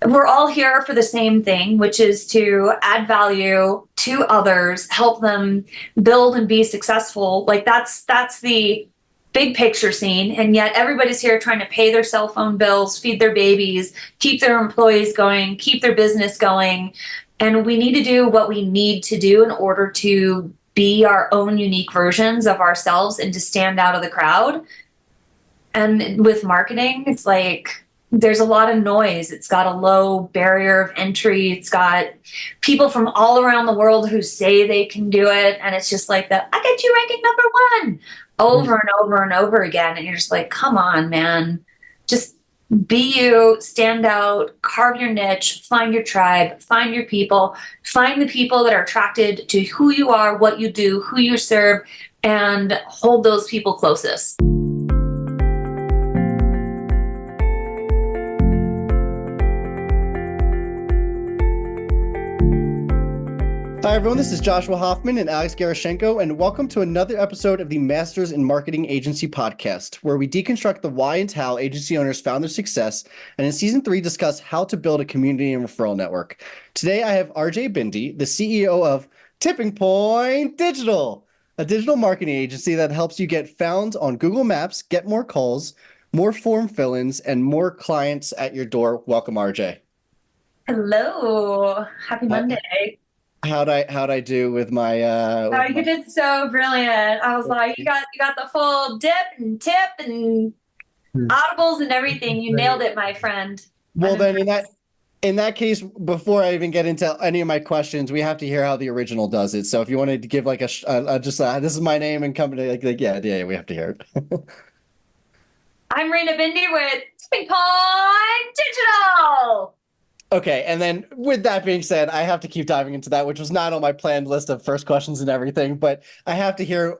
we're all here for the same thing, which is to add value to others, help them build and be successful. Like that's the big picture scene. And yet everybody's here trying to pay their cell phone bills, feed their babies, keep their employees going, keep their business going. And we need to do what we need to do in order to be our own unique versions of ourselves and to stand out of the crowd. And with marketing, it's like there's a lot of noise. It's got a low barrier of entry. It's got people from all around the world who say they can do it. And it's just like that, I get you ranking number one over and over and over again. And you're just like, come on, man. Just be you, stand out, carve your niche, find your tribe, find your people, find the people that are attracted to who you are, what you do, who you serve, and hold those people closest. Hi, everyone. This is Joshua Hoffman and Alex Gerashenko, and welcome to another episode of the Masters in Marketing Agency podcast, where we deconstruct the why and how agency owners found their success, and in season 3, discuss how to build a community and referral network. Today, I have RJ Bindi, the CEO of Tipping Point Digital, a digital marketing agency that helps you get found on Google Maps, get more calls, more form fill-ins, and more clients at your door. Welcome, RJ. Hello. Happy Uh, Monday. how'd I do with my Oh, you did so brilliant. I was like, you got the full dip and tip and audibles and everything. You nailed it, my friend. Well, I'm then impressed. in that case, before I even get into any of my questions, we have to hear how the original does it. So if you wanted to give like this is my name and company, yeah, we have to hear it. I'm Rina Bindi with Tipping Point Digital. Okay, and then with that being said, I have to keep diving into that, which was not on my planned list of first questions and everything, but I have to hear,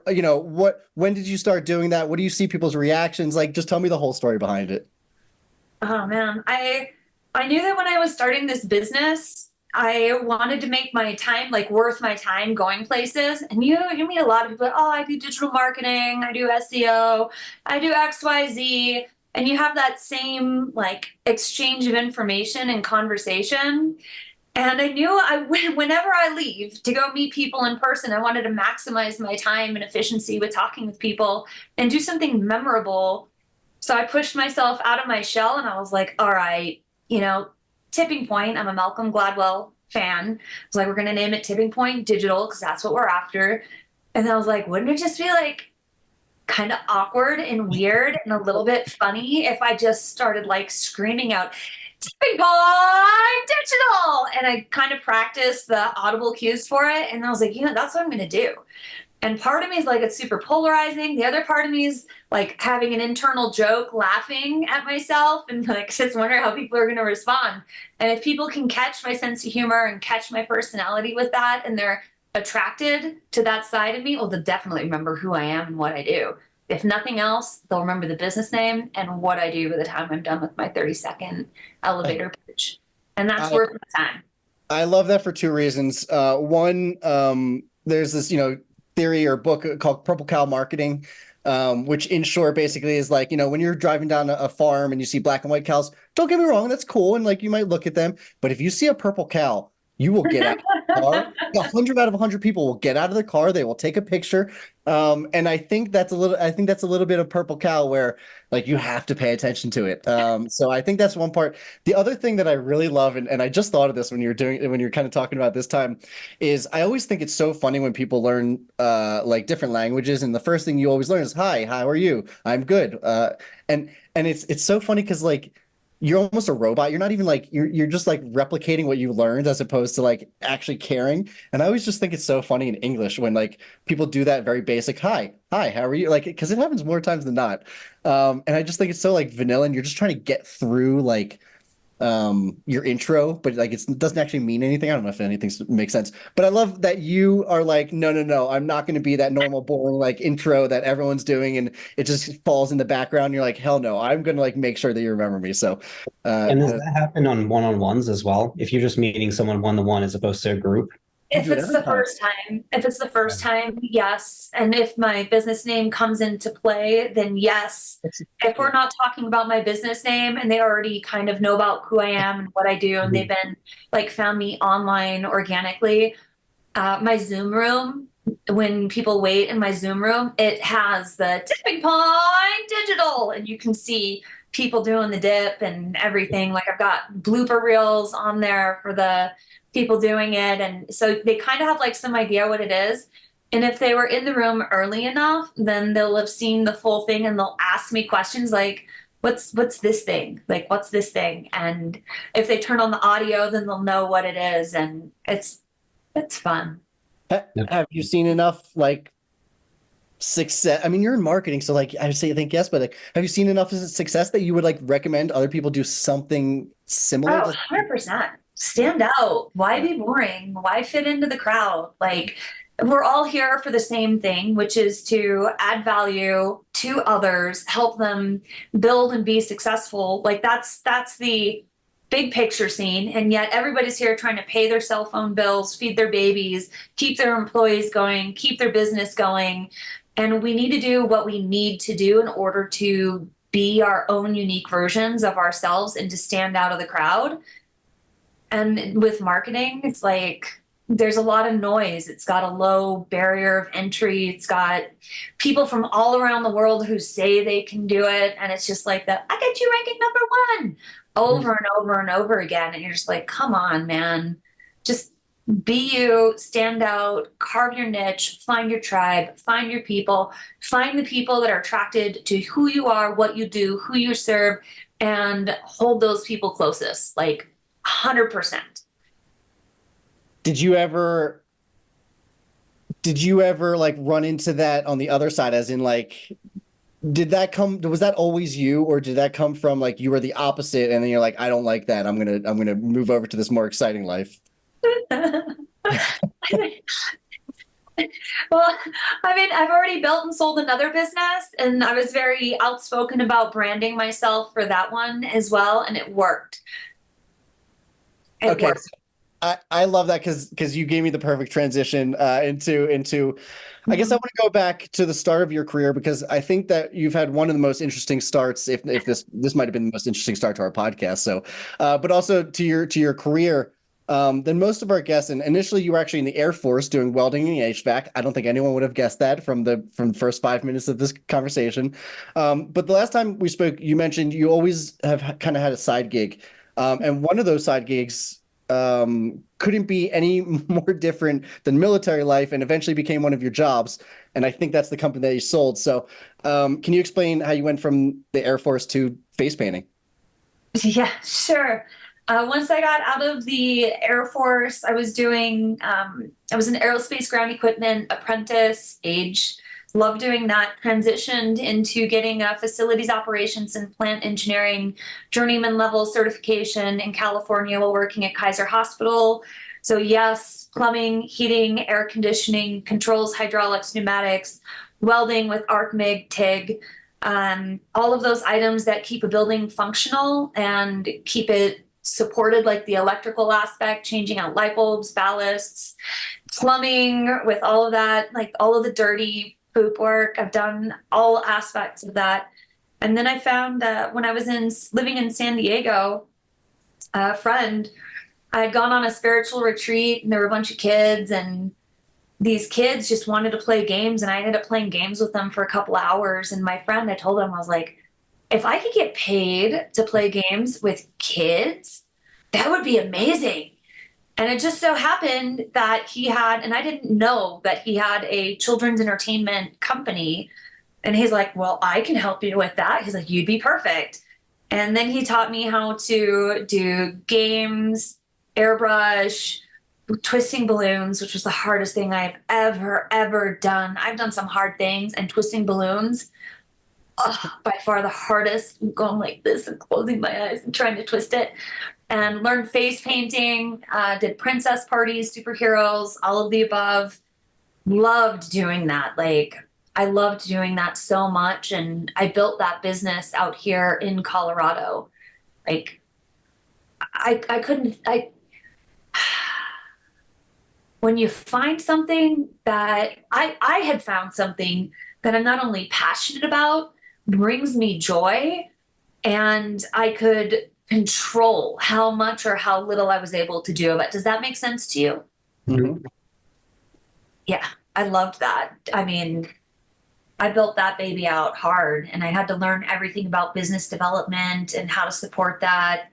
when did you start doing that? What do you see people's reactions like? Just tell me the whole story behind it. Oh man, I knew that when I was starting this business, I wanted to make my time like worth my time going places. And you meet a lot of people, oh, I do digital marketing, I do SEO, I do XYZ. And you have that same like exchange of information and conversation. And I knew whenever I leave to go meet people in person, I wanted to maximize my time and efficiency with talking with people and do something memorable. So I pushed myself out of my shell and I was like, all right, Tipping Point. I'm a Malcolm Gladwell fan. I was like, we're going to name it Tipping Point Digital because that's what we're after. And then I was like, wouldn't it just be like kind of awkward and weird and a little bit funny if I just started like screaming out, Tipping Point Digital? And I kind of practiced the audible cues for it. And I was like, that's what I'm going to do. And part of me is like, it's super polarizing. The other part of me is like having an internal joke, laughing at myself and like just wondering how people are going to respond. And if people can catch my sense of humor and catch my personality with that and they're attracted to that side of me, well, they'll definitely remember who I am and what I do. If nothing else, they'll remember the business name and what I do by the time I'm done with my 30-second elevator pitch. And that's I, worth my time. I love that for two reasons. One, there's this, theory or book called Purple Cow Marketing, which in short basically is like, when you're driving down a farm and you see black and white cows, don't get me wrong, that's cool. And like, you might look at them, but if you see a purple cow, you will get out of the car. 100 out of 100 people will get out of the car. They will take a picture. And I think that's a little bit of purple cow where like you have to pay attention to it. So I think that's one part. The other thing that I really love, and I just thought of this when you're kind of talking about this time, is I always think it's so funny when people learn like different languages, and the first thing you always learn is, "Hi, how are you? I'm good." And it's so funny because like you're almost a robot. You're not even like you're just like replicating what you learned as opposed to like actually caring. And I always just think it's so funny in English when like people do that very basic, hi, how are you? Like, because it happens more times than not. And I just think it's so like vanilla, and you're just trying to get through like your intro, but like it doesn't actually mean anything. I don't know if anything makes sense, but I love that you are like, no, I'm not going to be that normal boring like intro that everyone's doing and it just falls in the background. You're like, hell no, I'm going to like make sure that you remember me. So And does that happen on one-on-ones as well? If you're just meeting someone one-to-one as opposed to a group? You If do it it's every the time. first time, if it's the first time, yes. And if my business name comes into play, then yes. If we're not talking about my business name and they already kind of know about who I am and what I do, and they've been like found me online organically, my Zoom room, when people wait in my Zoom room, it has the tipping point digital, and you can see people doing the dip and everything. Like I've got blooper reels on there for the people doing it. And so they kind of have like some idea what it is. And if they were in the room early enough, then they'll have seen the full thing and they'll ask me questions like, what's this thing? Like, what's this thing? And if they turn on the audio, then they'll know what it is. And it's fun. Have you seen enough like success? I mean, you're in marketing, so like I say, I think yes, but like, have you seen enough success that you would like recommend other people do something similar Oh, to? 100%. Stand out. Why be boring? Why fit into the crowd? Like, we're all here for the same thing, which is to add value to others, help them build and be successful. Like that's the big picture scene. And yet everybody's here trying to pay their cell phone bills, feed their babies, keep their employees going, keep their business going. And we need to do what we need to do in order to be our own unique versions of ourselves and to stand out of the crowd. And with marketing, it's like there's a lot of noise. It's got a low barrier of entry. It's got people from all around the world who say they can do it. And it's just like that, I got you ranking number 1 over and over and over again. And you're just like, come on, man. Just be you, stand out, carve your niche, find your tribe, find your people, find the people that are attracted to who you are, what you do, who you serve, and hold those people closest. Like, 100%. Did you ever like run into that on the other side, as in like, was that always you, or did that come from like you were the opposite and then you're like, I don't like that, I'm gonna move over to this more exciting life? Well, I mean, I've already built and sold another business, and I was very outspoken about branding myself for that one as well, and it worked. It Okay, worked. so I love that because you gave me the perfect transition into I guess I Mhm. want to go back to the start of your career, because I think that you've had one of the most interesting starts, if this might have been the most interesting start to our podcast. So, but also to your career, than most of our guests. And initially, you were actually in the Air Force doing welding and HVAC. I don't think anyone would have guessed that from the first 5 minutes of this conversation. But the last time we spoke, you mentioned you always have kind of had a side gig, and one of those side gigs couldn't be any more different than military life, and eventually became one of your jobs. And I think that's the company that you sold. So, can you explain how you went from the Air Force to face painting? Yeah, sure. Once I got out of the Air Force, I was an aerospace ground equipment apprentice age. Loved doing that. Transitioned into getting a facilities operations and plant engineering journeyman level certification in California while working at Kaiser Hospital. So, yes, plumbing, heating, air conditioning, controls, hydraulics, pneumatics, welding with arc, MIG, TIG, all of those items that keep a building functional and keep it supported, like the electrical aspect, changing out light bulbs, ballasts, plumbing with all of that, like all of the dirty poop work. I've done all aspects of that. And then I found that when I was living in San Diego, a friend, I had gone on a spiritual retreat and there were a bunch of kids, and these kids just wanted to play games, and I ended up playing games with them for a couple hours. And my friend, I told him, I was like, if I could get paid to play games with kids, that would be amazing. And it just so happened that he had, and I didn't know that he had a children's entertainment company. And he's like, well, I can help you with that. He's like, you'd be perfect. And then he taught me how to do games, airbrush, twisting balloons, which was the hardest thing I've ever done. I've done some hard things, and twisting balloons, by far the hardest. I'm going like this and closing my eyes and trying to twist it. And learned face painting, did princess parties, superheroes, all of the above. Loved doing that. Like, I loved doing that so much. And I built that business out here in Colorado. Like, I couldn't, when you find something that I had found something that I'm not only passionate about, brings me joy, and I could control how much or how little I was able to do of it. Does that make sense to you? Mhm. Yeah, I loved that. I mean, I built that baby out hard and I had to learn everything about business development and how to support that.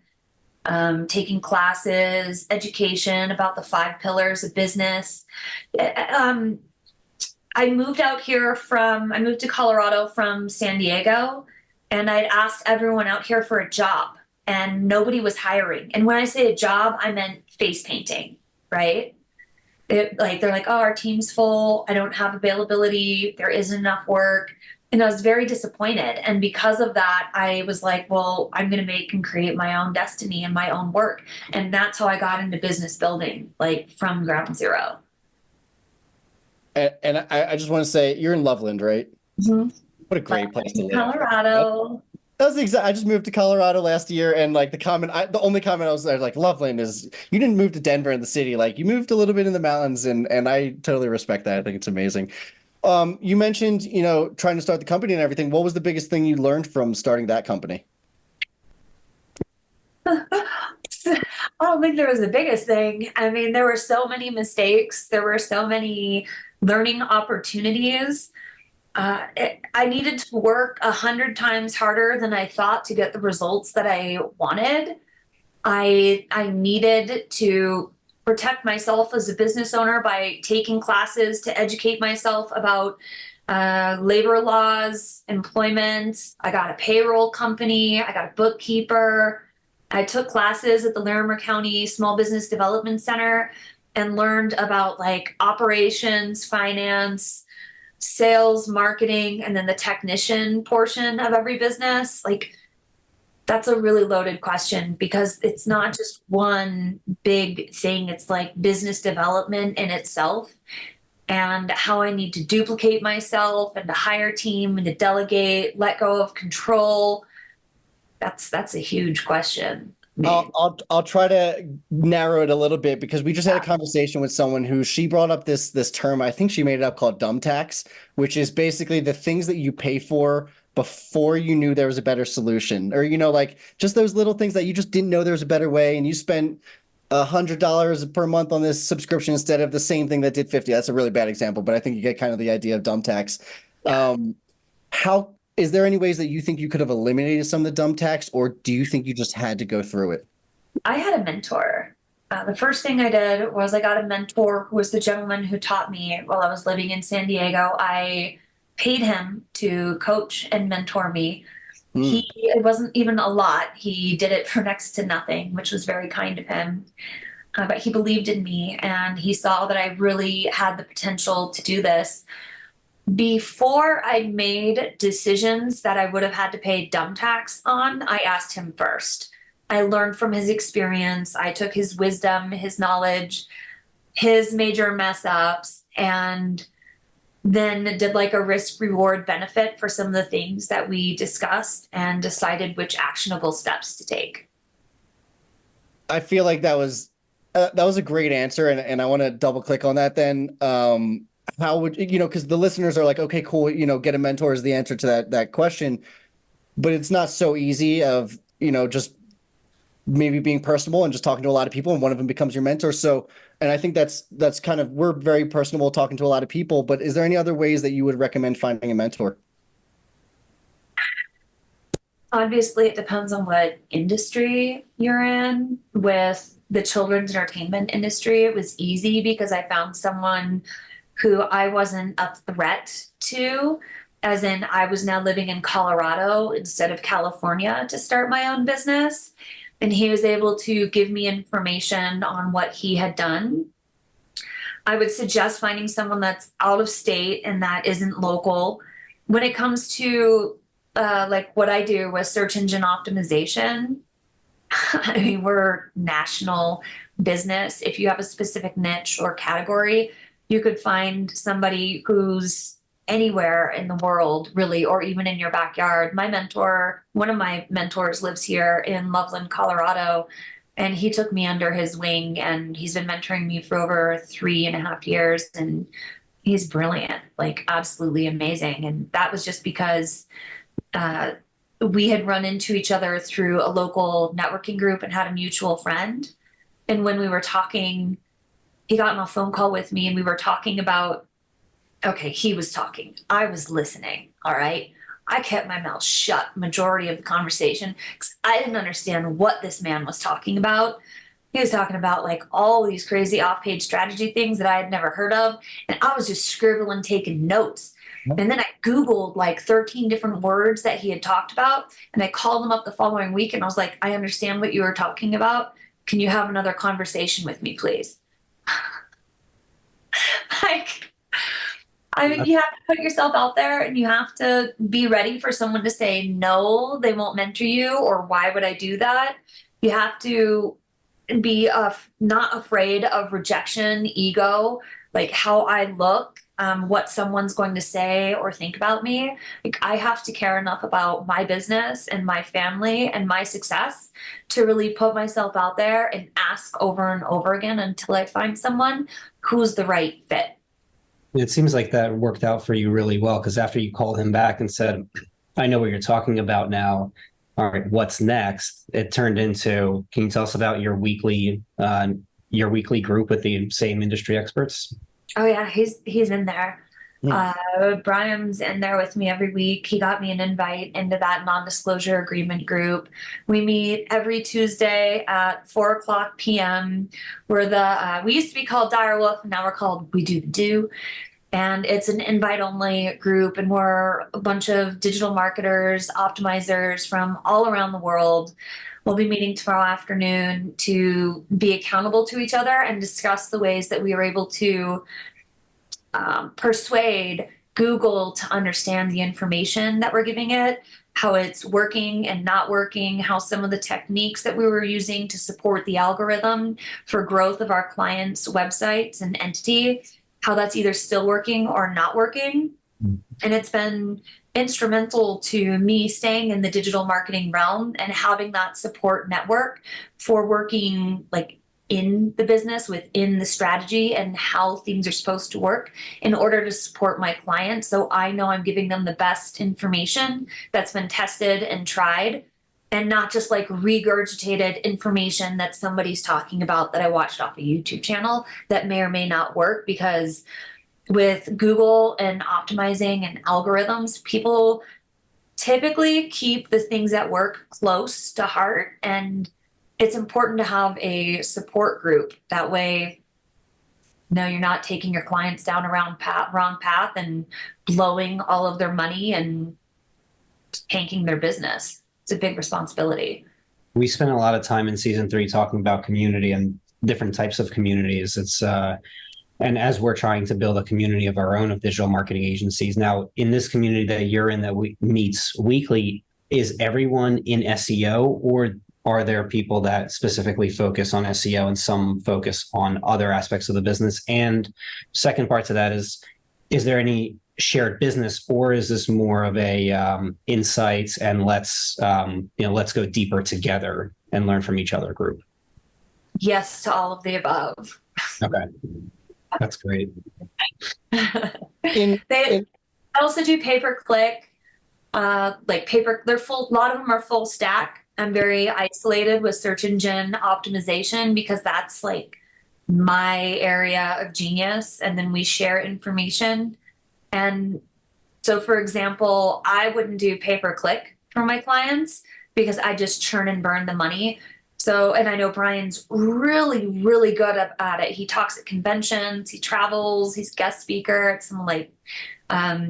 Taking classes, education about the 5 pillars of business. Um, I moved to Colorado from San Diego, and I'd asked everyone out here for a job, and nobody was hiring. And when I say a job, I meant face painting, right? They're like, oh, our team's full. I don't have availability. There isn't enough work. And I was very disappointed. And because of that, I was like, well, I'm going to make and create my own destiny and my own work. And that's how I got into business building, like from ground zero. And I just want to say, you're in Loveland, right? Mhm. What a great place to live. Colorado. That was the exact. I just moved to Colorado last year, and like the only comment I was like, Loveland is you didn't move to Denver in the city, like you moved a little bit in the mountains, and I totally respect that. I think it's amazing. You mentioned, trying to start the company and everything. What was the biggest thing you learned from starting that company? I don't think there was the biggest thing. I mean, there were so many mistakes, there were so many learning opportunities. I needed to work 100 times harder than I thought to get the results that I wanted. I needed to protect myself as a business owner by taking classes to educate myself about labor laws, employment. I got a payroll company. I got a bookkeeper. I took classes at the Larimer County Small Business Development Center and learned about like operations, finance, sales, marketing, and then the technician portion of every business. Like, that's a really loaded question because it's not just one big thing. It's like business development in itself and how I need to duplicate myself and to hire a team and to delegate, let go of control. That's a huge question. I mean, I'll try to narrow it a little bit because we just had a conversation with someone who she brought up this term. I think she made it up called dumb tax, which is basically the things that you pay for before you knew there was a better solution, or like just those little things that you just didn't know there was a better way, and you spent $100 per month on this subscription instead of the same thing that did 50. That's a really bad example, but I think you get kind of the idea of dumb tax. yeah. How is there any ways that you think you could have eliminated some of the dumb tax, or do you think you just had to go through it? I had a mentor. The first thing I did was I got a mentor who was the gentleman who taught me while I was living in San Diego. I paid him to coach and mentor me. Hmm. It wasn't even a lot. He did it for next to nothing, which was very kind of him. But he believed in me and he saw that I really had the potential to do this. Before I made decisions that I would have had to pay dumb tax on, I asked him first. I learned from his experience. I took his wisdom, his knowledge, his major mess ups, and then did like a risk reward benefit for some of the things that we discussed and decided which actionable steps to take. I feel like that was a great answer, and I want to double click on that. Then, how would because the listeners are like, okay, cool, get a mentor is the answer to that question, but it's not so easy of just maybe being personable and just talking to a lot of people and one of them becomes your mentor. So, and I think that's kind of, we're very personable talking to a lot of people, but is there any other ways that you would recommend finding a mentor? Obviously, it depends on what industry you're in. With the children's entertainment industry, it was easy because I found someone who I wasn't a threat to, as in I was now living in Colorado instead of California to start my own business. And he was able to give me information on what he had done. I would suggest finding someone that's out of state and that isn't local. When it comes to like what I do with search engine optimization, I mean, we're national business. If you have a specific niche or category, you could find somebody who's anywhere in the world, really, or even in your backyard. One of my mentors lives here in Loveland, Colorado. And he took me under his wing, and he's been mentoring me for over 3.5 years. And he's brilliant, like absolutely amazing. And that was just because uh, we had run into each other through a local networking group and had a mutual friend. And when we were talking, he got on a phone call with me and we were talking about, okay, he was talking, I was listening. All right. I kept my mouth shut majority of the conversation because I didn't understand what this man was talking about. He was talking about like all these crazy off-page strategy things that I had never heard of. And I was just scribbling, taking notes. And then I Googled like 13 different words that he had talked about. And I called him up the following week and I was like, I understand what you were talking about. Can you have another conversation with me, please? Like, I mean, you have to put yourself out there and you have to be ready for someone to say, no, they won't mentor you, or why would I do that? You have to be not afraid of rejection, ego, like how I look, what someone's going to say or think about me. Like I have to care enough about my business and my family and my success to really put myself out there and ask over and over again until I find someone who's the right fit. It seems like that worked out for you really well, because after you called him back and said, I know what you're talking about now. All right, what's next? It turned into, can you tell us about your weekly group with the same industry experts? Oh yeah, he's in there. Brian's in there with me every week. He got me an invite into that non-disclosure agreement group. We meet every Tuesday at 4:00 p.m. We used to be called Direwolf, and now we're called We Do the Do. And it's an invite-only group, and we're a bunch of digital marketers, optimizers from all around the world. We'll be meeting tomorrow afternoon to be accountable to each other and discuss the ways that we were able to persuade Google to understand the information that we're giving it, how it's working and not working, how some of the techniques that we were using to support the algorithm for growth of our clients' websites and entity, how that's either still working or not working. And it's been instrumental to me staying in the digital marketing realm and having that support network for working like in the business, within the strategy and how things are supposed to work in order to support my clients. So I know I'm giving them the best information that's been tested and tried, and not just like regurgitated information that somebody's talking about that I watched off a YouTube channel that may or may not work. Because with Google and optimizing and algorithms, people typically keep the things that work close to heart, and it's important to have a support group. That way, you're not taking your clients down a wrong path and blowing all of their money and tanking their business. It's a big responsibility. We spent a lot of time in season 3 talking about community and different types of communities. And as we're trying to build a community of our own of digital marketing agencies. Now, in this community that you're in that meets weekly, is everyone in SEO, or are there people that specifically focus on SEO and some focus on other aspects of the business? And second part to that is there any shared business, or is this more of a insights and let's go deeper together and learn from each other group? Yes to all of the above. Okay, that's great. They also do pay-per-click, they're full. A lot of them are full stack. I'm very isolated with search engine optimization because that's like my area of genius. And then we share information. And so, for example, I wouldn't do pay-per-click for my clients because I just churn and burn the money. So, and I know Brian's really, really good at it. He talks at conventions, he travels, he's guest speaker at some like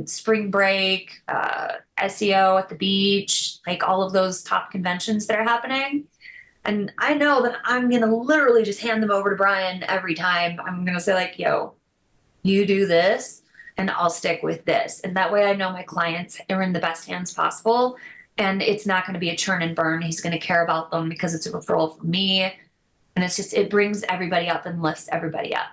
spring break, SEO at the beach, like all of those top conventions that are happening. And I know that I'm going to literally just hand them over to Brian every time. I'm going to say like, yo, you do this and I'll stick with this. And that way I know my clients are in the best hands possible. And it's not going to be a churn and burn. He's going to care about them because it's a referral from me. And it's just, it brings everybody up and lifts everybody up.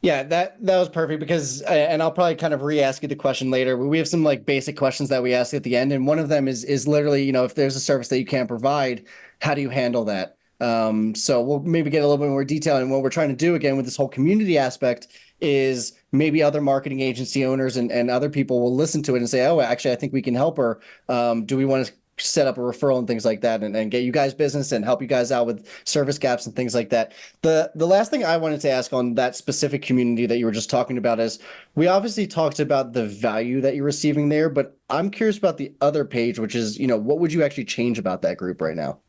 Yeah, that was perfect because, and I'll probably kind of re-ask you the question later, but we have some like basic questions that we ask at the end, and one of them is literally, you know, if there's a service that you can't provide, how do you handle that? So we'll maybe get a little bit more detail, and what we're trying to do again with this whole community aspect is maybe other marketing agency owners and other people will listen to it and say, oh, actually, I think we can help her. Do we want to set up a referral and things like that and get you guys business and help you guys out with service gaps and things like that. The last thing I wanted to ask on that specific community that you were just talking about is we obviously talked about the value that you're receiving there, but I'm curious about the other page, which is, you know, what would you actually change about that group right now?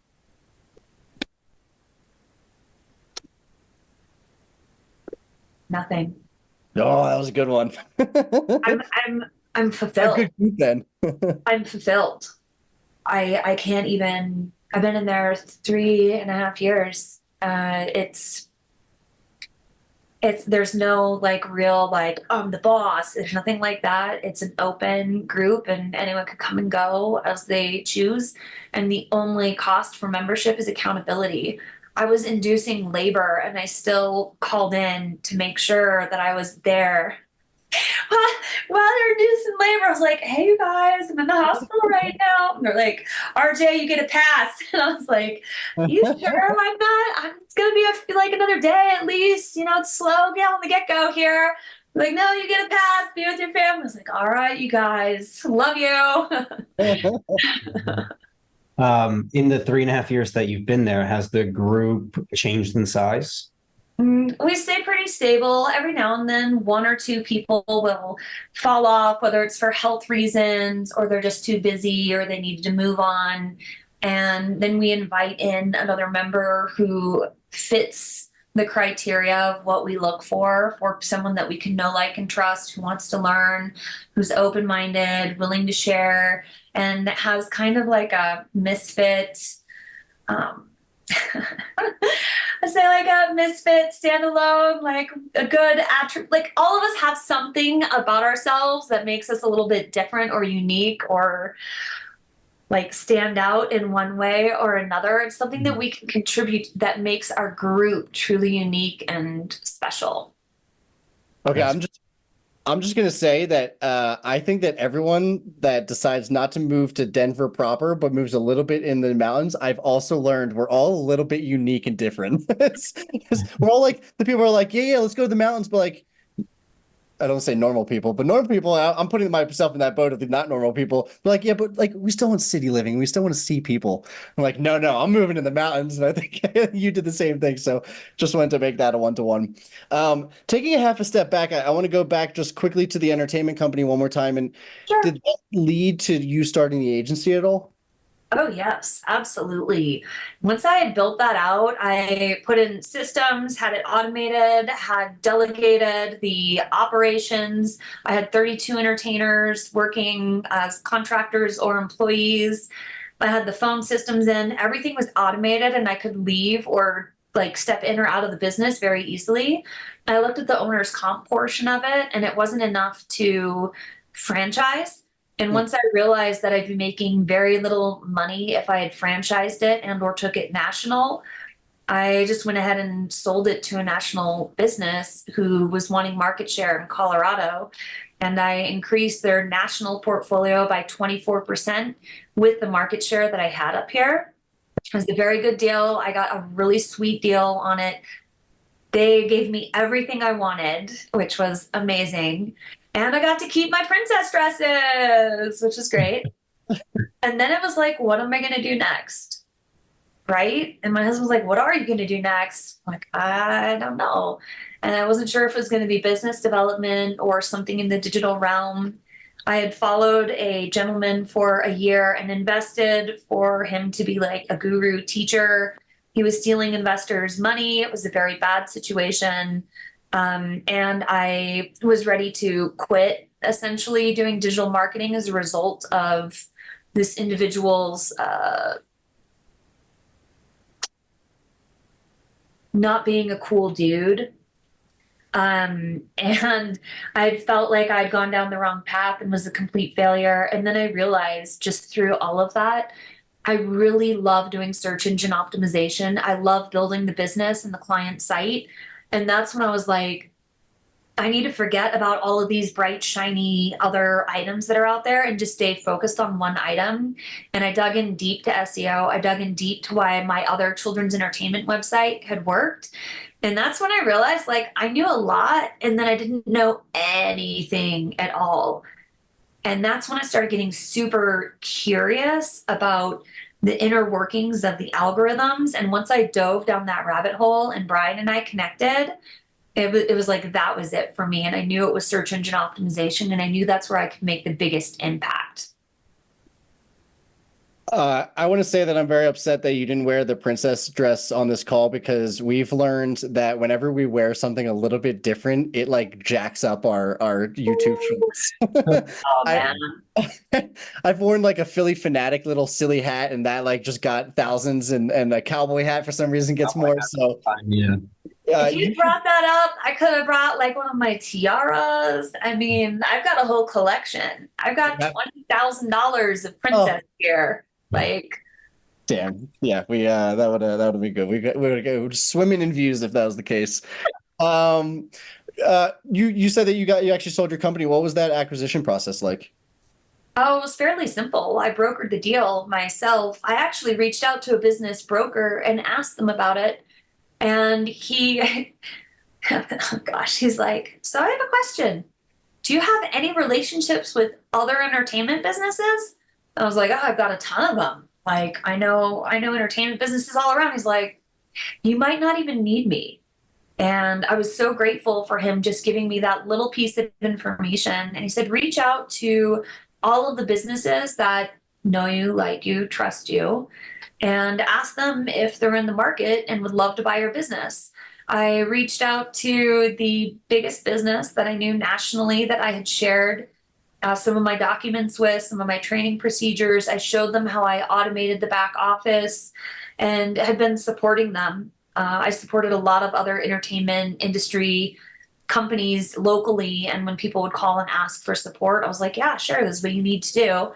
Nothing. Oh, that was a good one. I'm A fulfilled. good group then. I'm fulfilled. I can't even, I've been in there 3.5 years. There's no like real, like, I'm the boss. There's nothing like that. It's an open group and anyone could come and go as they choose. And the only cost for membership is accountability. I was inducing labor and I still called in to make sure that I was there while they're inducing labor. I was like, hey, you guys, I'm in the hospital right now. And they're like, RJ, you get a pass. And I was like, you sure I'm not? It's going to be like another day at least. You know, it's slow. Get on the get-go here. Like, no, you get a pass. Be with your family. I was like, all right, you guys. Love you. In the 3.5 years that you've been there, has the group changed in size? We stay pretty stable. Every now and then, one or two people will fall off, whether it's for health reasons or they're just too busy or they need to move on. And then we invite in another member who fits the criteria of what we look for someone that we can know, like, and trust, who wants to learn, who's open-minded, willing to share, and has kind of like a misfit. I say like a misfit, standalone, like a good attribute. Like all of us have something about ourselves that makes us a little bit different or unique or like stand out in one way or another. It's something that we can contribute that makes our group truly unique and special. Okay, I'm just gonna say that I think that everyone that decides not to move to Denver proper, but moves a little bit in the mountains, I've also learned we're all a little bit unique and different. We're all like the people are like, yeah, let's go to the mountains, but like I don't say normal people, but normal people, I'm putting myself in that boat of the not normal people. They're like, yeah, but like we still want city living. We still want to see people. I'm like, no, I'm moving to the mountains. And I think you did the same thing. So just wanted to make that a one-to-one. Taking a half a step back, I want to go back just quickly to the entertainment company one more time. And Sure. did that lead to you starting the agency at all? Oh, yes, absolutely. Once I had built that out, I put in systems, had it automated, had delegated the operations. I had 32 entertainers working as contractors or employees. I had the phone systems in, everything was automated, and I could leave or like step in or out of the business very easily. I looked at the owner's comp portion of it, and it wasn't enough to franchise. And once I realized that I'd be making very little money if I had franchised it and or took it national, I just went ahead and sold it to a national business who was wanting market share in Colorado. And I increased their national portfolio by 24% with the market share that I had up here. It was a very good deal. I got a really sweet deal on it. They gave me everything I wanted, which was amazing. And I got to keep my princess dresses, which is great. And then it was like, what am I going to do next? Right? And my husband was like, what are you going to do next? I'm like, I don't know. And I wasn't sure if it was going to be business development or something in the digital realm. I had followed a gentleman for a year and invested for him to be like a guru teacher. He was stealing investors' money. It was a very bad situation. And I was ready to quit essentially doing digital marketing as a result of this individual's not being a cool dude. And I felt like I'd gone down the wrong path and was a complete failure. And then I realized just through all of that, I really love doing search engine optimization. I love building the business and the client site. And that's when I was like, I need to forget about all of these bright, shiny other items that are out there and just stay focused on one item. And I dug in deep to SEO. I dug in deep to why my other children's entertainment website had worked. And that's when I realized like I knew a lot and then I didn't know anything at all. And that's when I started getting super curious about the inner workings of the algorithms. And once I dove down that rabbit hole and Brian and I connected, it was like that was it for me. And I knew it was search engine optimization, and I knew that's where I could make the biggest impact. I want to say that I'm very upset that you didn't wear the princess dress on this call, because we've learned that whenever we wear something a little bit different, it like jacks up our YouTube shorts. Oh man. I've worn like a Philly fanatic little silly hat, and that like just got thousands, and a cowboy hat for some reason gets more. So Yeah. If you brought that up, I could have brought like one of my tiaras. I mean, I've got a whole collection. I've got $20,000 of princess gear. Like, damn, yeah, we that would be good. We would go swimming in views if that was the case. You said that you actually sold your company. What was that acquisition process like? oh, it was fairly simple. I brokered the deal myself. I actually reached out to a business broker and asked them about it. And he, oh gosh, he's like, so I have a question. Do you have any relationships with other entertainment businesses? I was like, oh, I've got a ton of them. Like, I know entertainment businesses all around. He's like, you might not even need me. And I was so grateful for him just giving me that little piece of information. And he said, reach out to all of the businesses that know you, like you, trust you, and ask them if they're in the market and would love to buy your business. I reached out to the biggest business that I knew nationally that I had shared some of my documents with, some of my training procedures. I showed them how I automated the back office and had been supporting them. I supported a lot of other entertainment industry companies locally. And when people would call and ask for support, I was like, yeah, sure, this is what you need to do.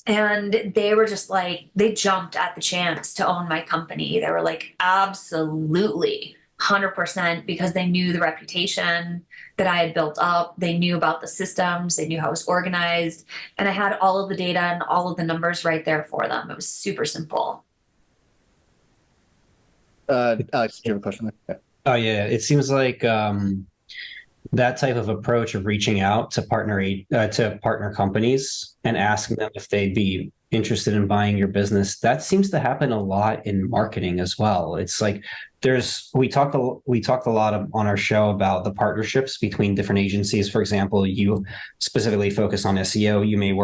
And they were just like, they jumped at the chance to own my company. They were like, absolutely, 100%, because they knew the reputation that I had built up. They knew about the systems, they knew how it was organized, and I had all of the data and all of the numbers right there for them. It was super simple. Alex, do you have a question there? Oh yeah, it seems like that type of approach of reaching out to partner companies and asking them if they'd be interested in buying your business, that seems to happen a lot in marketing as well. It's like we talked a lot on our show about the partnerships between different agencies. For example, you specifically focus on SEO. You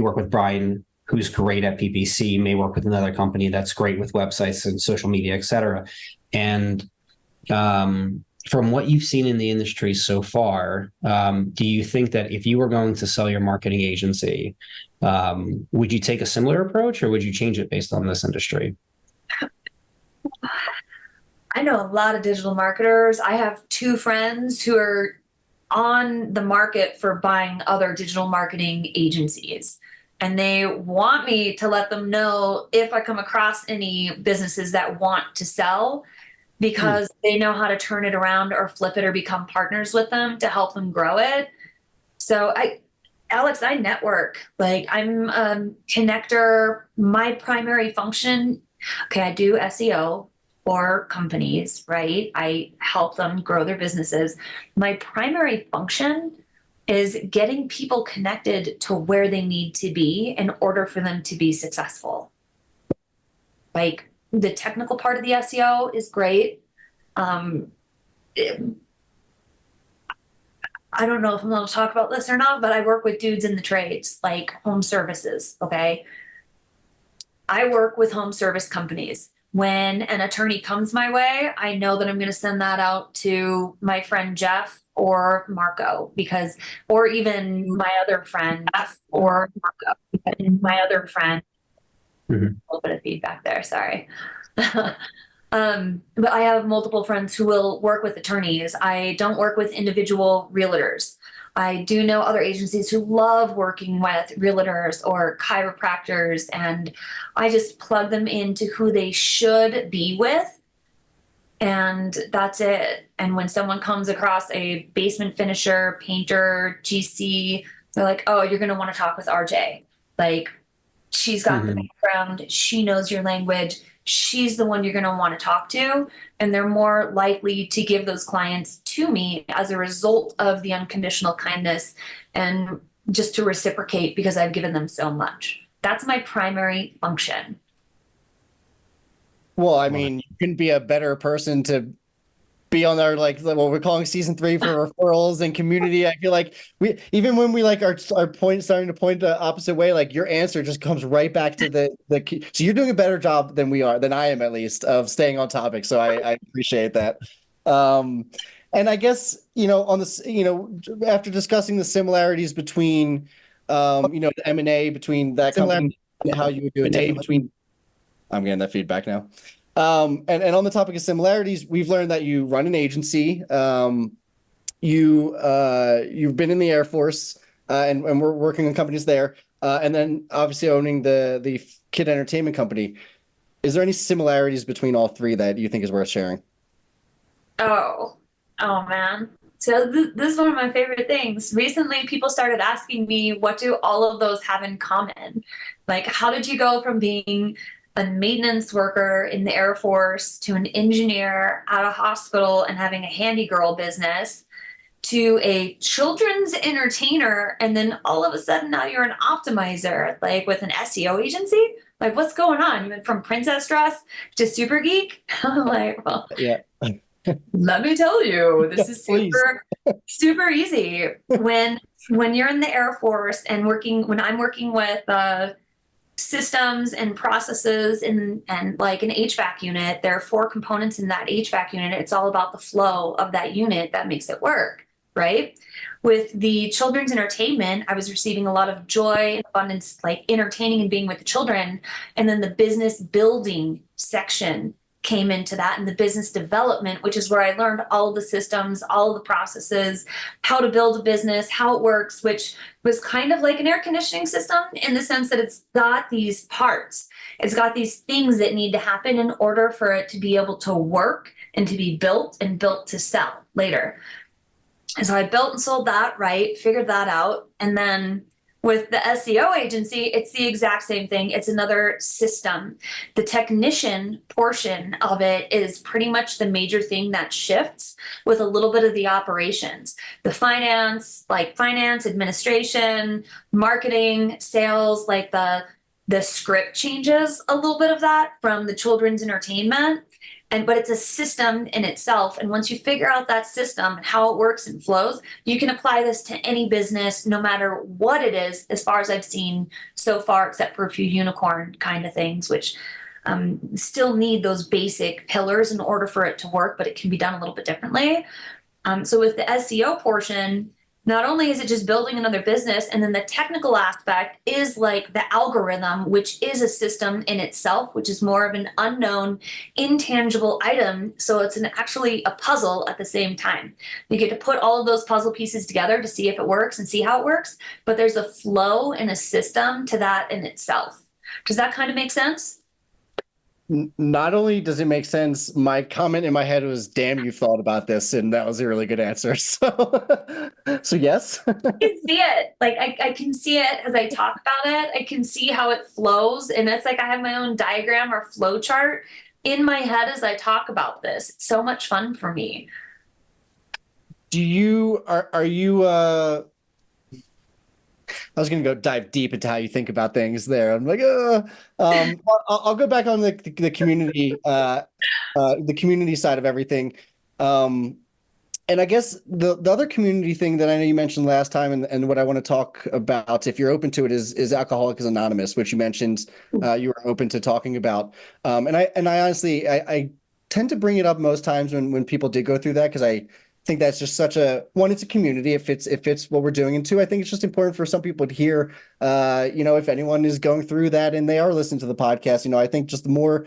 work with Brian, who's great at PPC. You may work with another company that's great with websites and social media, et cetera. And from what you've seen in the industry so far, do you think that if you were going to sell your marketing agency, would you take a similar approach, or would you change it based on this industry? I know a lot of digital marketers. I have two friends who are on the market for buying other digital marketing agencies. And they want me to let them know if I come across any businesses that want to sell, because they know how to turn it around or flip it or become partners with them to help them grow it. So Alex, I network. Like, I'm a connector. My primary function, okay, I do SEO for companies, right? I help them grow their businesses. My primary function is getting people connected to where they need to be in order for them to be successful. Like, the technical part of the SEO is great. I don't know if I'm going to talk about this or not, but I work with dudes in the trades, like home services. Okay. I work with home service companies. When an attorney comes my way, I know that I'm going to send that out to my friend Jeff or Marco, or even my other friend, or Marco, and my other friend. Mm-hmm. A little bit of feedback there. Sorry. But I have multiple friends who will work with attorneys. I don't work with individual realtors. I do know other agencies who love working with realtors or chiropractors, and I just plug them into who they should be with and that's it. And when someone comes across a basement finisher, painter, GC, they're like, oh, you're going to want to talk with RJ. Like, she's got the background, she knows your language, she's the one you're going to want to talk to. And they're more likely to give those clients to me as a result of the unconditional kindness and just to reciprocate because I've given them so much. That's my primary function. Well, I mean, you couldn't be a better person to be on our like what we're calling season 3 for referrals and community. I feel like we even when we like our point starting to point the opposite way, like your answer just comes right back to the key. So you're doing a better job than I am at least of staying on topic. So I appreciate that. And I guess on this after discussing the similarities between the M&A between that company and how you would do it differently. I'm getting that feedback now. And on the topic of similarities, we've learned that you run an agency. You've been in the Air Force, and we're working on companies there. And then obviously owning the kid entertainment company. Is there any similarities between all three that you think is worth sharing? Oh man. So this is one of my favorite things. Recently, people started asking me, what do all of those have in common? Like, how did you go from being a maintenance worker in the Air Force to an engineer at a hospital and having a handy girl business to a children's entertainer, and then all of a sudden now you're an optimizer, like with an SEO agency? Like, what's going on? You went from princess dress to super geek? I'm like, well, Yeah. let me tell you, this is Please. super easy. When you're in the Air Force and when I'm working with systems and processes and like an HVAC unit, there are 4 components in that HVAC unit. It's all about the flow of that unit that makes it work, right? With the children's entertainment, I was receiving a lot of joy and abundance, like entertaining and being with the children. And then the business building section came into that, and the business development, which is where I learned all of the systems, all of the processes, how to build a business, how it works, which was kind of like an air conditioning system in the sense that it's got these parts. It's got these things that need to happen in order for it to be able to work and to be built and built to sell later. And so I built and sold that, right? Figured that out. And then with the SEO agency, it's the exact same thing. It's another system. The technician portion of it is pretty much the major thing that shifts with a little bit of the operations. The finance, like finance, administration, marketing, sales, like the script changes a little bit of that from the children's entertainment. But it's a system in itself. And once you figure out that system and how it works and flows, you can apply this to any business, no matter what it is, as far as I've seen so far, except for a few unicorn kind of things, which still need those basic pillars in order for it to work, but it can be done a little bit differently. So with the SEO portion, not only is it just building another business, and then the technical aspect is like the algorithm, which is a system in itself, which is more of an unknown, intangible item. So it's actually a puzzle at the same time. You get to put all of those puzzle pieces together to see if it works and see how it works, but there's a flow and a system to that in itself. Does that kind of make sense? Not only does it make sense, my comment in my head was, damn, you thought about this. And that was a really good answer. So yes. I can see it. Like I can see it as I talk about it. I can see how it flows. And it's like I have my own diagram or flow chart in my head as I talk about this. It's so much fun for me. Are you I was going to go dive deep into how you think about things there. I'm like, I'll go back on the community side of everything. And I guess the other community thing that I know you mentioned last time, and what I want to talk about, if you're open to it, is Alcoholics Anonymous, which you mentioned you were open to talking about. And I honestly, I tend to bring it up most times when people did go through that, because I think that's just one, it's a community. It fits what we're doing. And 2, I think it's just important for some people to hear, if anyone is going through that and they are listening to the podcast, I think just the more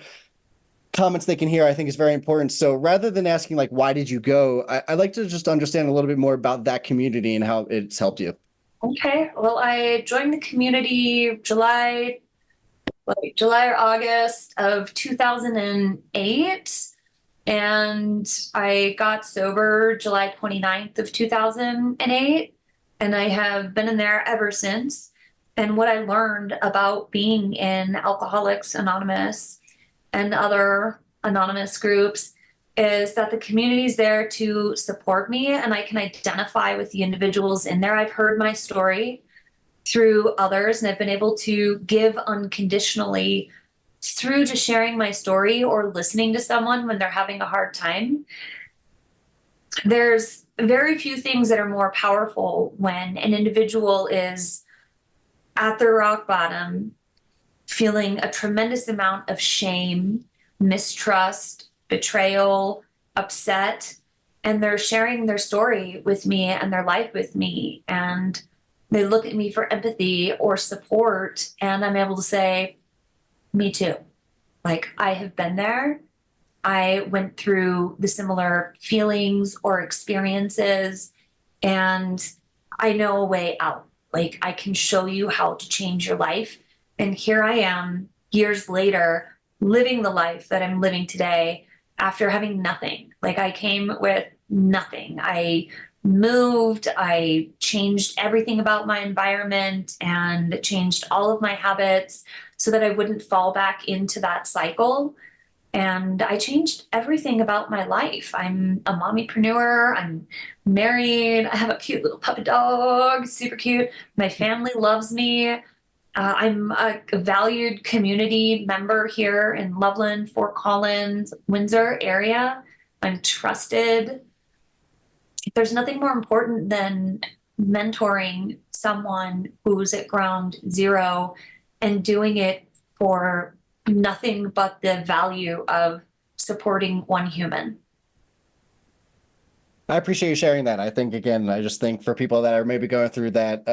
comments they can hear, I think is very important. So rather than asking like, why did you go? I'd like to just understand a little bit more about that community and how it's helped you. Okay. Well, I joined the community July or August of 2008. And I got sober July 29th of 2008, and I have been in there ever since. And what I learned about being in Alcoholics Anonymous and other anonymous groups is that the community is there to support me, and I can identify with the individuals in there. I've heard my story through others, and I've been able to give unconditionally through just sharing my story or listening to someone when they're having a hard time. There's very few things that are more powerful when an individual is at their rock bottom, feeling a tremendous amount of shame, mistrust, betrayal, upset, and they're sharing their story with me and their life with me. And they look at me for empathy or support, and I'm able to say, me too. Like, I have been there. I went through the similar feelings or experiences, and I know a way out. Like, I can show you how to change your life. And here I am, years later, living the life that I'm living today after having nothing. Like, I came with nothing. I moved, I changed everything about my environment and changed all of my habits so that I wouldn't fall back into that cycle. And I changed everything about my life. I'm a mommypreneur. I'm married. I have a cute little puppy dog, super cute. My family loves me. I'm a valued community member here in Loveland, Fort Collins, Windsor area. I'm trusted. There's nothing more important than mentoring someone who's at ground zero and doing it for nothing but the value of supporting one human. I appreciate you sharing that. I think, again, I just think for people that are maybe going through that,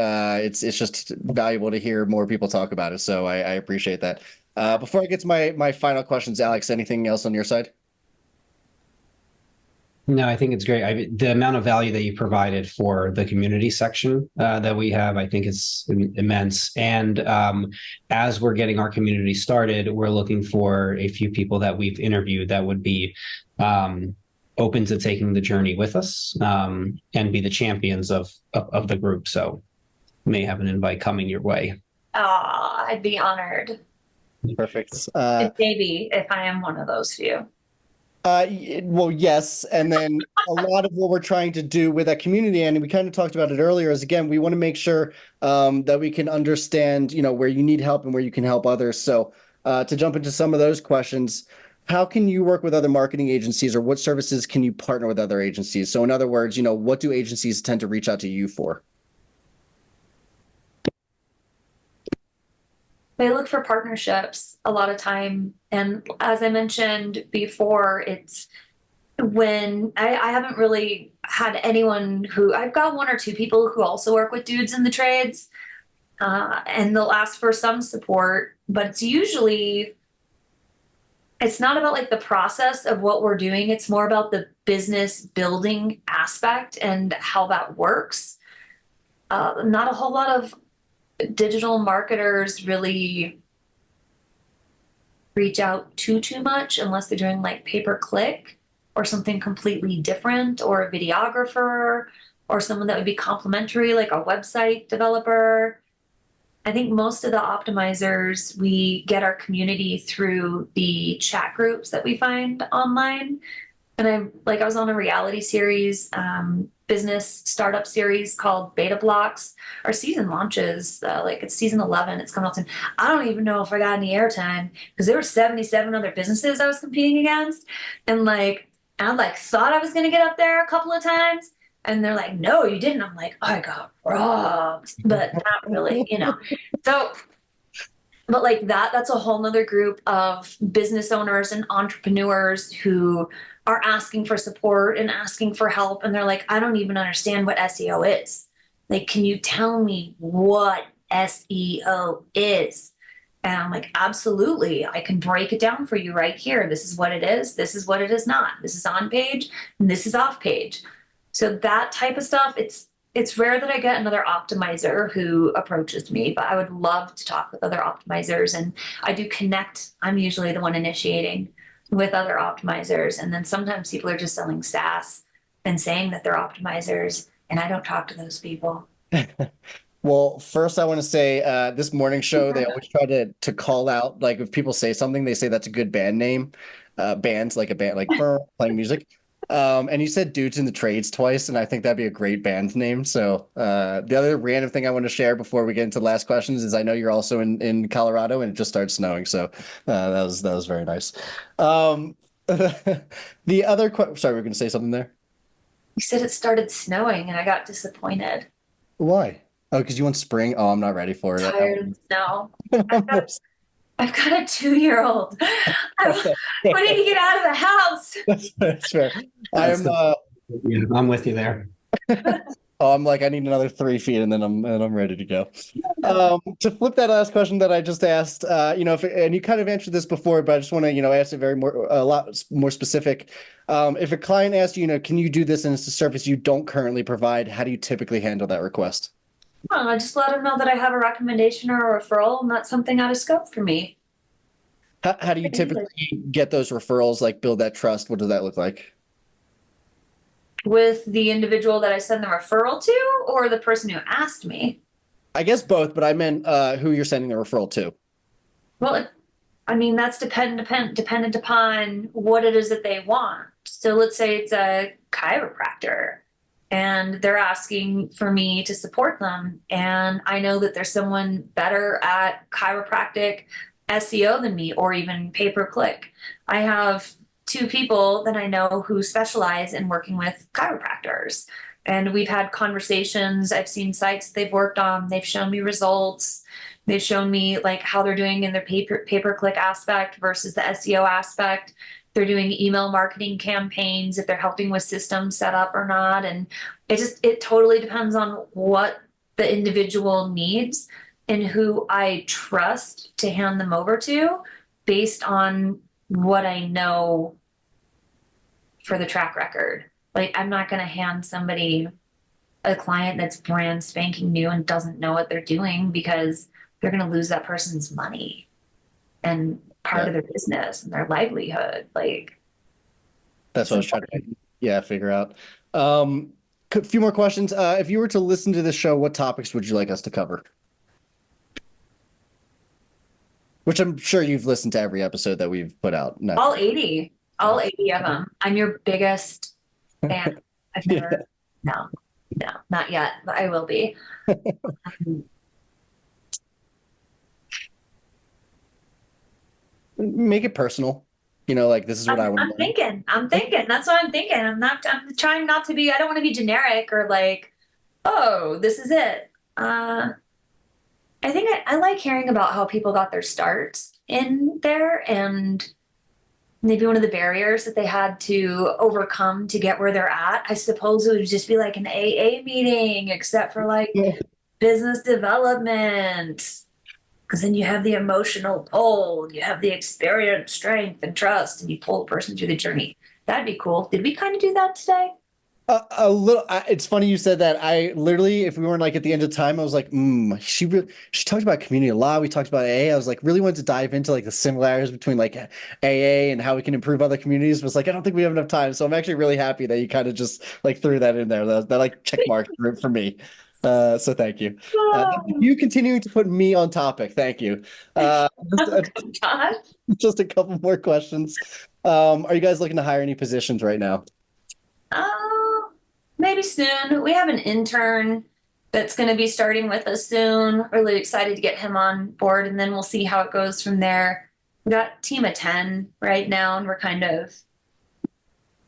it's just valuable to hear more people talk about it. So I appreciate that. Before I get to my final questions, Alex, anything else on your side? No, I think it's great. The amount of value that you provided for the community section that we have, I think is immense. And as we're getting our community started, we're looking for a few people that we've interviewed that would be open to taking the journey with us and be the champions of the group. So may have an invite coming your way. I'd be honored. Perfect. Maybe if I am one of those few. Well, yes. And then a lot of what we're trying to do with that community, and we kind of talked about it earlier, is, again, we want to make sure that we can understand, where you need help and where you can help others. So to jump into some of those questions, how can you work with other marketing agencies, or what services can you partner with other agencies? So in other words, what do agencies tend to reach out to you for? They look for partnerships a lot of time. And as I mentioned before, it's when I haven't really had anyone who, I've got one or two people who also work with dudes in the trades, and they'll ask for some support, but it's not about like the process of what we're doing. It's more about the business building aspect and how that works. Not a whole lot of digital marketers really reach out too much unless they're doing like pay-per-click or something completely different, or a videographer or someone that would be complementary, like a website developer. I think most of the optimizers, we get our community through the chat groups that we find online. And I was on a reality series, business startup series called Beta Blocks. Our season launches, it's season 11. It's coming out soon. I don't even know if I got any airtime because there were 77 other businesses I was competing against. And I thought I was going to get up there a couple of times. And they're like, no, you didn't. I'm like, I got robbed, but not really, So, but that's a whole nother group of business owners and entrepreneurs who are asking for support and asking for help. And they're like, I don't even understand what SEO is. Like, can you tell me what SEO is? And I'm like, absolutely. I can break it down for you right here. This is what it is. This is what it is not. This is on page and this is off page. So that type of stuff, it's rare that I get another optimizer who approaches me, but I would love to talk with other optimizers, and I do connect. I'm usually the one initiating. with other optimizers. And then sometimes people are just selling SaaS and saying that they're optimizers. And I don't talk to those people. Well, first I want to say this morning show, they always try to call out, like if people say something, they say that's a good band name. Bands like a band like brr, playing music. And you said Dudes in the Trades twice, and I think that'd be a great band name. So the other random thing I want to share before we get into the last questions is I know you're also in Colorado and it just started snowing. So that was very nice. The other sorry, we're going to say something there. You said it started snowing and I got disappointed. Why? Oh, because you want spring? Oh, I'm not ready for it. Tired of snow. I've got a 2-year-old. When did he get out of the house? That's fair. I'm with you there. Oh, I'm like, I need another 3 feet and then I'm ready to go. To flip that last question that I just asked, and you kind of answered this before, but I just want to, ask it a lot more specific. If a client asks you, can you do this and it's a service you don't currently provide, how do you typically handle that request? Well, I just let them know that I have a recommendation or a referral and that's something out of scope for me. How do you typically get those referrals, like build that trust? What does that look like? With the individual that I send the referral to or the person who asked me? I guess both, but I meant who you're sending the referral to. Well, that's dependent upon what it is that they want. So let's say it's a chiropractor and they're asking for me to support them. And I know that there's someone better at chiropractic SEO than me, or even pay-per-click. I have 2 people that I know who specialize in working with chiropractors. And we've had conversations. I've seen sites they've worked on. They've shown me results. They've shown me like how they're doing in their pay-per-click aspect versus the SEO aspect. They're doing email marketing campaigns, if they're helping with system setup or not. And it totally depends on what the individual needs and who I trust to hand them over to based on what I know for the track record. Like, I'm not going to hand somebody a client that's brand spanking new and doesn't know what they're doing, because they're going to lose that person's money and part of their business and their livelihood. Like, that's what I was trying to figure out. A few more questions. If you were to listen to this show, what topics would you like us to cover? Which I'm sure you've listened to every episode that we've put out. No. All 80 of them. I'm your biggest fan. I've never, no, not yet, but I will be. Make it personal. Like, this is what I want. I'm thinking. That's what I'm thinking. I'm trying not to be, I don't want to be generic or like, oh, this is it. I think I like hearing about how people got their starts in there and maybe one of the barriers that they had to overcome to get where they're at. I suppose it would just be like an AA meeting, except for like business development. Because then you have the emotional pull, you have the experience, strength, and trust, and you pull the person through the journey. That'd be cool. Did we kind of do that today? A little. It's funny you said that. I literally, if we weren't like at the end of time, I was like, she talked about community a lot. We talked about AA. I was like, really wanted to dive into like the similarities between like AA and how we can improve other communities. But it's like, I don't think we have enough time. So I'm actually really happy that you kind of just like threw that in there. That like check mark for me. So thank you. You continuing to put me on topic. Thank you. Just a couple more questions. Are you guys looking to hire any positions right now? Maybe soon. We have an intern that's going to be starting with us soon. Really excited to get him on board, and then we'll see how it goes from there. We got a team of 10 right now, and we're kind of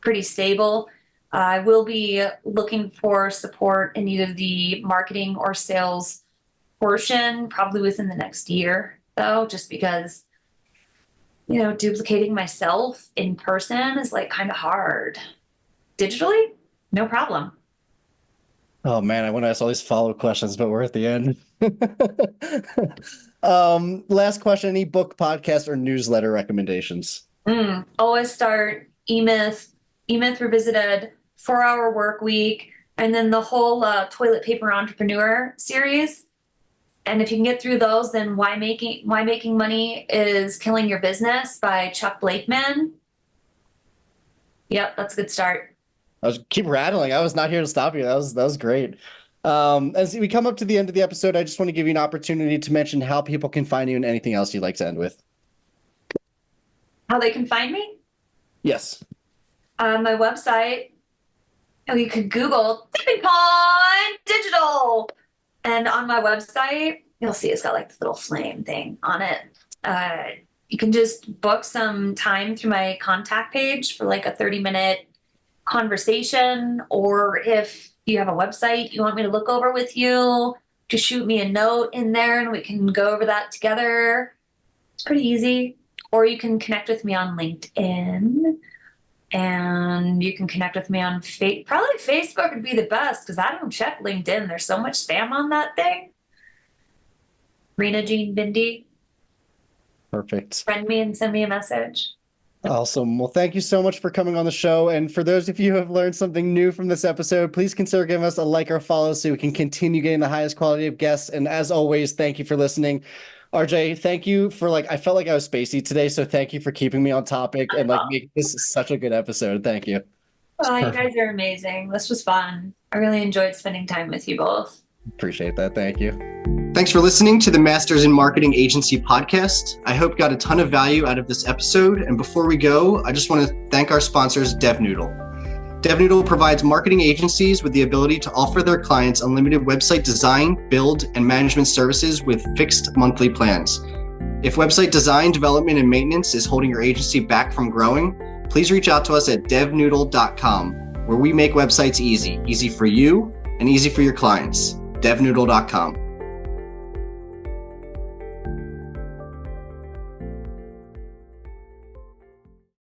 pretty stable. I will be looking for support in either the marketing or sales portion, probably within the next year, though, just because, duplicating myself in person is like kind of hard. Digitally, no problem. Oh man, I want to ask all these follow-up questions, but we're at the end. Last question, any book, podcast, or newsletter recommendations? Always start E-Myth Revisited, 4-Hour Work Week, and then the whole Toilet Paper Entrepreneur series. And if you can get through those, then Why Making Money is Killing Your Business by Chuck Blakeman. Yep, that's a good start. I was keep rattling. I was not here to stop you. That was great. As we come up to the end of the episode, I just want to give you an opportunity to mention how people can find you and anything else you'd like to end with. How they can find me? Yes. My website. Oh, you could Google Tipping Pond Digital. And on my website, you'll see it's got like this little flame thing on it. You can just book some time through my contact page for like a 30-minute conversation. Or if you have a website you want me to look over with you, just shoot me a note in there and we can go over that together. It's pretty easy. Or you can connect with me on LinkedIn. And you can connect with me on probably Facebook would be the best because I don't check LinkedIn. There's so much spam on that thing. Rina Jean Bindi. Perfect. Friend me and send me a message. Awesome. Well, thank you so much for coming on the show. And for those of you who have learned something new from this episode, please consider giving us a like or follow so we can continue getting the highest quality of guests. And as always, thank you for listening. RJ, thank you for I felt like I was spacey today, so thank you for keeping me on topic and making this such a good episode. Thank you. Oh, you guys are amazing. This was fun. I really enjoyed spending time with you both. Appreciate that. Thank you. Thanks for listening to the Masters in Marketing Agency podcast. I hope you got a ton of value out of this episode. And before we go, I just want to thank our sponsors, DevNoodle. DevNoodle provides marketing agencies with the ability to offer their clients unlimited website design, build, and management services with fixed monthly plans. If website design, development, and maintenance is holding your agency back from growing, please reach out to us at devnoodle.com, where we make websites easy for you and easy for your clients. devnoodle.com.